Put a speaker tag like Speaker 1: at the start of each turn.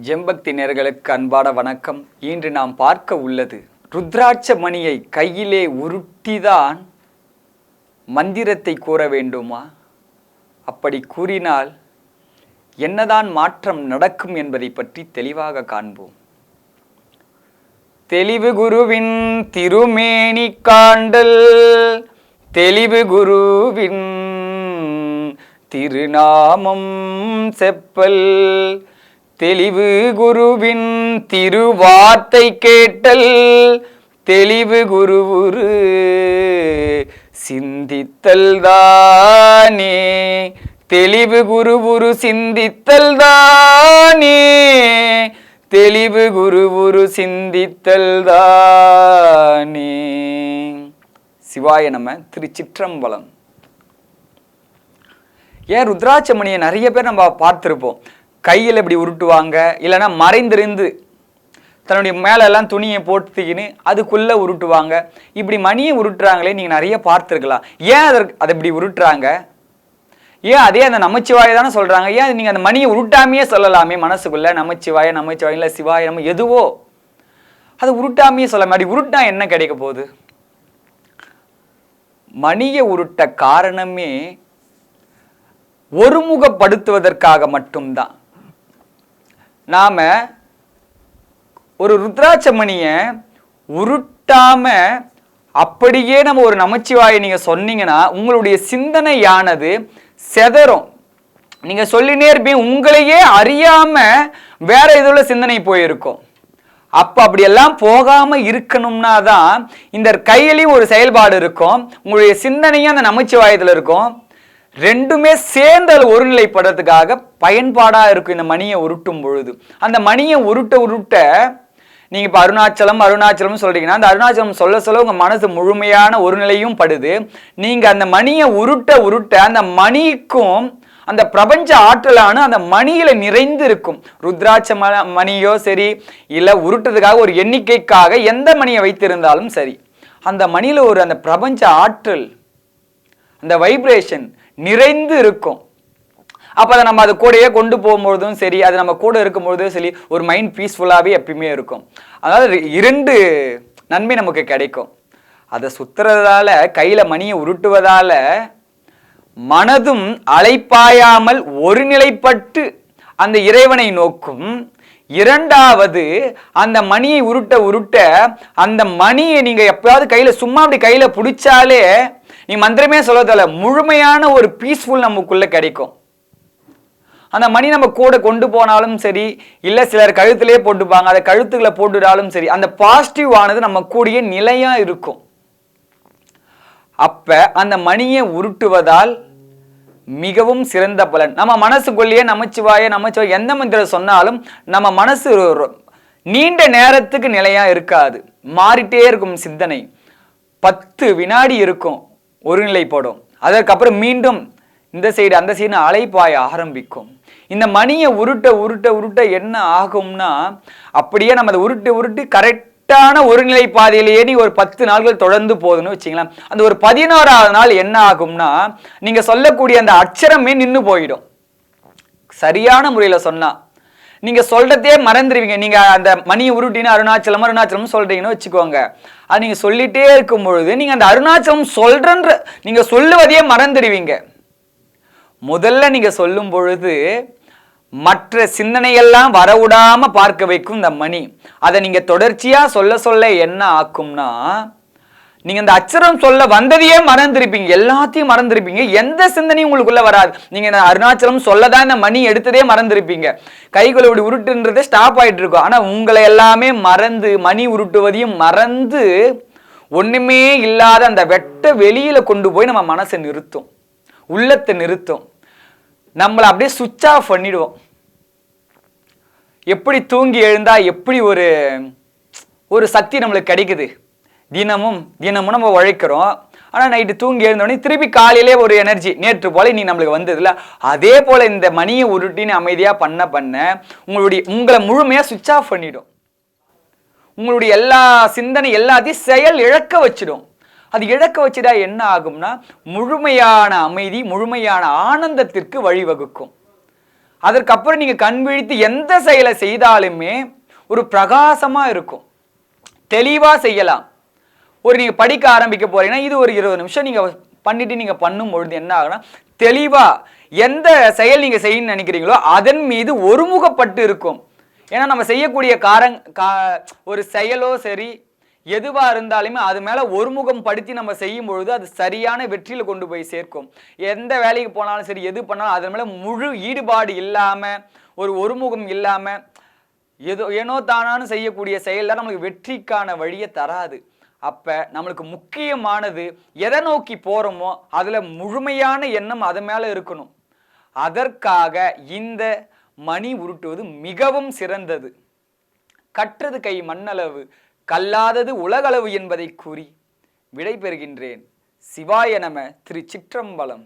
Speaker 1: ஜெம்பக்தி நேயர்களுக்கு அன்பான வணக்கம். இன்று நாம் பார்க்க உள்ளது ருத்ராட்ச மணியை கையிலே உருட்டிதான் மந்திரத்தை கூற வேண்டுமா? அப்படி கூறினால் என்னதான் மாற்றம் நடக்கும் என்பதை பற்றி தெளிவாக காண்போம். தெளிவு குருவின் திருமேனி காண்டல், தெளிவு குருவின் திருநாமம் செப்பல், தெளிவு குருவின் திருவார்த்தை கேட்டல், தெளிவு குருவுரு சிந்தித்தல் தானே, தெளிவு குருவுரு சிந்தித்தல் தானே, தெளிவு குருவுரு சிந்தித்தல் தானே. சிவாய நம. திருச்சிற்றம்பலம். ஏன் ருத்ராட்ச மணியை நிறைய பேர் நம்ம பார்த்துருப்போம். கையில் இப்படி உருட்டுவாங்க, இல்லைன்னா மறைந்திருந்து தன்னுடைய மேலெல்லாம் துணியை போட்டுக்கின்னு அதுக்குள்ளே உருட்டுவாங்க. இப்படி மணியை உருட்டுறாங்களே நீங்கள் நிறைய பார்த்துருக்கலாம். ஏன் அதை இப்படி உருட்டுறாங்க? ஏன் அதே அந்த நமச்சிவாய தானே சொல்கிறாங்க. ஏன் நீங்கள் அந்த மணியை உருட்டாமையே சொல்லலாமே? மனசுக்குள்ளே நமச்சிவாய நமச்சிவாய இல்லை சிவாய நம்ம எதுவோ அதை உருட்டாமையே சொல்லலாமே. அப்படி உருட்டா என்ன கிடைக்க போகுது? மணியை உருட்ட காரணமே ஒருமுகப்படுத்துவதற்காக மட்டும்தான். நாம ஒரு ருத்ராட்ச மணியை உருட்டாம அப்படியே நம்ம ஒரு நமச்சிவாயை நீங்க சொன்னீங்கன்னா உங்களுடைய சிந்தனையானது செதறும். நீங்க சொல்லினே இருப்பீங்க, உங்களையே அறியாம வேற இதுல சிந்தனை போயிருக்கும். அப்ப அப்படியெல்லாம் போகாம இருக்கணும்னா தான் இந்த கையிலையும் ஒரு செயல்பாடு இருக்கும், உங்களுடைய சிந்தனையும் அந்த நமச்சிவாயத்துல இருக்கும். ரெண்டுமே சேர்ந்து ஒருநிலைப்படுறதுக்காக பயன்பாடா இருக்கும் இந்த மணியை உருட்டும் பொழுது. அந்த மணியை உருட்ட உருட்ட நீங்க இப்ப அருணாச்சலம் அருணாச்சலம் சொல்றீங்கன்னா அந்த அருணாச்சலம் சொல்ல சொல்ல உங்க மனசு முழுமையான ஒருநிலையும் படுது. நீங்க அந்த மணியை உருட்ட உருட்ட அந்த மணிக்கும் அந்த பிரபஞ்ச ஆற்றலான அந்த மணியில நிறைந்து இருக்கும். ருத்ராட்ச மணியோ சரி, இல்ல உருட்டுறதுக்காக ஒரு எண்ணிக்கைக்காக எந்த மணியை வைத்திருந்தாலும் சரி, அந்த மணியில ஒரு அந்த பிரபஞ்ச ஆற்றல், அந்த வைப்ரேஷன் நிறைந்து இருக்கும். அப்போ அதை நம்ம அது கூடயே கொண்டு போகும்பொழுதும் சரி, அது நம்ம கூட இருக்கும்பொழுதும் சரி, ஒரு மைண்ட் பீஸ்ஃபுல்லாகவே எப்பயுமே இருக்கும். அதாவது இரண்டு நன்மை நமக்கு கிடைக்கும். அதை சுத்துறதால, கையில் மணியை உருட்டுவதால மனதும் அலைப்பாயாமல் ஒருநிலைப்பட்டு அந்த இறைவனை நோக்கும். இரண்டாவது, அந்த மணியை உருட்ட உருட்ட அந்த மணியை நீங்க எப்பயாவது கையில சும்மா அப்படி கையில பிடிச்சாலே நீ மந்திரமே சொல்லதில்ல, முழுமையான ஒரு பீஸ்ஃபுல் நமக்குள்ள கிடைக்கும். அந்த மணி நம்ம கூட கொண்டு போனாலும் சரி, இல்ல சிலர் கழுத்திலே போட்டுப்பாங்க, அதை கழுத்துக்களை போட்டுட்டாலும் சரி, அந்த பாசிட்டிவ் ஆனது நம்ம கூடயே நிலையா இருக்கும். அப்ப அந்த மணியை உருட்டுவதால் மிகவும் சிறந்த பலன். நம்ம மனசுக்குள்ளேயே நமச்சிவாய நமச்சிவாய எந்த மந்திரம் சொன்னாலும் நம்ம மனசு நீண்ட நேரத்துக்கு நிலையா இருக்காது, மாறிட்டே இருக்கும். சிந்தனை 10 வினாடி இருக்கும், ஒருநிலைப்படும். அதற்கப்புறம் மீண்டும் இந்த சைடு அந்த சைடு அலைப்பாய ஆரம்பிக்கும். இந்த மணியை உருட்ட உருட்ட உருட்ட என்ன ஆகும்னா, அப்படியே நம்ம அதை உருட்டு உருட்டு கரெக்டான ஒருநிலை பாதையிலேயே நீ ஒரு 10 நாட்கள் தொடர்ந்து போதுன்னு வச்சுக்கலாம். அந்த ஒரு 11ஆவது நாள் என்ன ஆகும்னா, நீங்க சொல்லக்கூடிய அந்த அட்சரமே நின்று போயிடும். சரியான முறையில சொன்னா நீங்க சொல்றதே மறந்துடுவீங்க. நீங்க அந்த மணியை உருட்டினா அருணாச்சலம் அருணாச்சலம் சொல்றீங்கன்னு வச்சுக்கோங்க, அது நீங்க சொல்லிட்டே இருக்கும் பொழுது நீங்க அந்த அருணாச்சலம் சொல்றன்ற நீங்க சொல்லுவதையே மறந்துடுவீங்க. முதல்ல நீங்க சொல்லும் பொழுது மற்ற சிந்தனையெல்லாம் வரவிடாம பார்க்க வைக்கும் இந்த மணி. அதை நீங்க தொடர்ச்சியா சொல்ல சொல்ல என்ன ஆக்கும்னா, நீங்க அந்த அச்சரம் சொல்ல வந்ததையே மறந்துருப்பீங்க, எல்லாத்தையும் மறந்துருப்பீங்க, எந்த சிந்தனையும் உங்களுக்குள்ள வராது. நீங்க அருணாச்சலம் சொல்லதான் இந்த மணி எடுத்ததே மறந்துருப்பீங்க, கைக்குள்ள இப்படி உருட்டுன்றதே ஸ்டாப் ஆயிட்டு இருக்கும். ஆனா உங்களை எல்லாமே மறந்து மணி உருட்டுவதையும் மறந்து ஒண்ணுமே இல்லாத அந்த வெட்ட வெளியில கொண்டு போய் நம்ம மனசை நிறுத்தும், உள்ளத்தை நிறுத்தும். நம்மளை அப்படியே சுவிட்ச் ஆஃப் பண்ணிடுவோம். எப்படி தூங்கி எழுந்தா எப்படி ஒரு சக்தி நம்மளுக்கு கிடைக்குது, தினமும் நம்ம உழைக்கிறோம். ஆனால் நைட்டு தூங்கி எழுந்தோடனே திருப்பி காலையிலே ஒரு எனர்ஜி, நேற்று போல நீ நம்மளுக்கு வந்ததுல, அதே போல இந்த மணியை உருட்டின்னு அமைதியாக பண்ண உங்களை முழுமையாக சுவிட்ச் ஆஃப் பண்ணிடும். உங்களுடைய எல்லா சிந்தனை எல்லாத்தையும் செயல் இழக்க வச்சிடும். அது இழக்க வச்சுட்டா என்ன ஆகும்னா, முழுமையான அமைதி, முழுமையான ஆனந்தத்திற்கு வழிவகுக்கும். அதற்கப்புறம் நீங்க கண் விழித்து எந்த செயலை செய்தாலுமே ஒரு பிரகாசமா இருக்கும், தெளிவா செய்யலாம். நீங்க படிக்க ஆரம்பிக்க போறீங்கன்னா இது ஒரு 20 நிமிஷம் நீங்க பண்ணிட்டு நீங்க பண்ணும் பொழுது என்ன ஆகுனா, தெளிவா எந்த செயல் நீங்க செய்யணும்னு நினைக்கிறீங்களோ அதன் மீது ஒருமுகப்பட்டு இருக்கும். ஏன்னா நம்ம செய்யக்கூடிய ஒரு செயலோ சரி எதுவா இருந்தாலுமே அது மேல ஒருமுகம் படுத்தி நம்ம செய்யும் பொழுது அது சரியான வெற்றியில கொண்டு போய் சேர்க்கும். எந்த வேலைக்கு போனாலும் சரி, எது பண்ணாலும் அதன் மேல முழு ஈடுபாடு இல்லாம, ஒருமுகம் இல்லாம ஏனோ தானான்னு செய்யக்கூடிய செயல் நம்மளுக்கு வெற்றிக்கான வழியை தராது. அப்ப நம்மளுக்கு முக்கியமானது எதை நோக்கி போறோமோ அதுல முழுமையான எண்ணம் அது மேல இருக்கணும். அதற்காக இந்த மணி உருட்டுவது மிகவும் சிறந்தது. கற்றது கை மண்ணளவு, கல்லாதது உலகளவு என்பதை கூறி விடை பெறுகின்றேன். சிவாய நம. திருச்சிற்றம்பலம்.